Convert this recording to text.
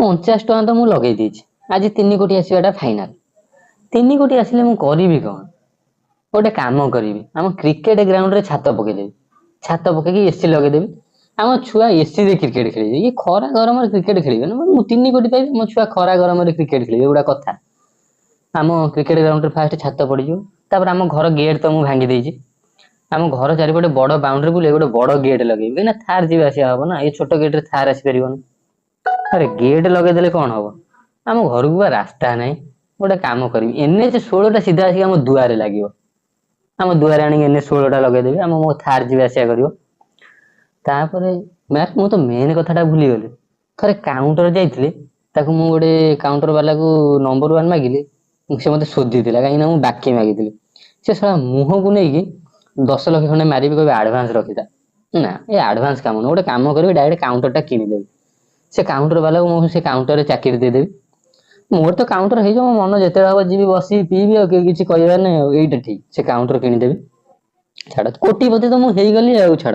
50 ଟଙ୍କା ତ ମୁଁ ଲଗେଇ ଦେଇଛି। ଆଜି 3 କୋଟି ଆସିବାଟା ଫାଇନାଲ। 3 କୋଟି ଆସିଲେ ମୁଁ କରିବି କଣ? ଗୋଟେ କାମ କରିବି, ଆମ କ୍ରିକେଟ ଗ୍ରାଉଣ୍ଡରେ ଛାତ ପକେଇଦେବି। ଛାତ ପକେଇକି ଏସି ଲଗେଇଦେବି। ଆମ ଛୁଆ ଏସି ରେ କ୍ରିକେଟ ଖେଳିବେ। ଇଏ ଖରା ଗରମରେ କ୍ରିକେଟ ଖେଳିବେ ନା? ମୁଁ 3 କୋଟି ପାଇବି, ମୋ ଛୁଆ ଖରା ଗରମରେ କ୍ରିକେଟ ଖେଳିବେ, ଏଗୁଡା କଥା? ଆମ କ୍ରିକେଟ ଗ୍ରାଉଣ୍ଡରେ ଫାଷ୍ଟ ଛାତ ପଡିଯିବ। ତାପରେ ଆମ ଘର ଗେଟ୍ ତ ମୁଁ ଭାଙ୍ଗି ଦେଇଛି। ଆମ ଘର ଚାରିପଟେ ବଡ ବାଉଣ୍ଡରୀ ବୁଲେ ଗୋଟେ ବଡ ଗେଟ୍ ଲଗେଇବି, କାହିଁକିନା ଥାର ଯିବା ଆସିବା ହବ ନା। ଏଇ ଛୋଟ ଗେଟ୍ ରେ ଥାର ଆସିପାରିବନି। ଆରେ ଗେଟ୍ ଲଗେଇଦେଲେ କଣ ହବ? ଆମ ଘରକୁ ବା ରାସ୍ତା ନାହିଁ। ଗୋଟେ କାମ କରିବି, NH 16 ସିଧା ଆସିକି ଆମ ଦୁଆରେ ଲାଗିବ। ଆମ ଦୁଆରେ ଆଣିକି NH 16 ଲଗେଇଦେବି, ମୋ ଥାର ଯିବା ଆସିବା କରିବ। ତାପରେ ମୁଁ ତ ମେନ୍ କଥାଟା ଭୁଲିଗଲି। ଥରେ କାଉଣ୍ଟର ଯାଇଥିଲି, ତାକୁ ମୁଁ ଗୋଟେ କାଉଣ୍ଟର ବାଲାକୁ ନମ୍ବର 1 ମାଗିଲି। ସେ ମତେ ଶୋଧିଥିଲା, କାହିଁକିନା ମୁଁ ବାକି ମାଗିଥିଲି। ସେ ଶଳା ମୁହଁକୁ ନେଇକି 10 ଲକ୍ଷ ଖଣ୍ଡେ ମାରିବି, କହିବି ଆଡଭାନ୍ସ ରଖିଥା। ନା, ଏ ଆଡଭାନ୍ସ କାମ ନୁହଁ। ଗୋଟେ କାମ କରିବି, ଡାଇରେକ୍ଟ କାଉଣ୍ଟର ଟା କିଣିଦେବି। ସେ କାଉଣ୍ଟର ବାଲାକୁ ମୁଁ ସେ କାଉଣ୍ଟରରେ ଚାକିରି ଦେଇଦେବି। ମୋର ତ କାଉଣ୍ଟର ହେଇଯିବ, ମୋ ମନ ଯେତେବେଳେ ହବ ଯିବି ବସିବି ପିଇବି, ଆଉ କେହି କିଛି କହିବାର ନାହିଁ। ଆଉ ଏଇଟା ଠିକ, ସେ କାଉଣ୍ଟର କିଣିଦେବି। ଛାଡ, କୋଟିପତି ତ ମୁଁ ହେଇଗଲି ଆଉ, ଛାଡ।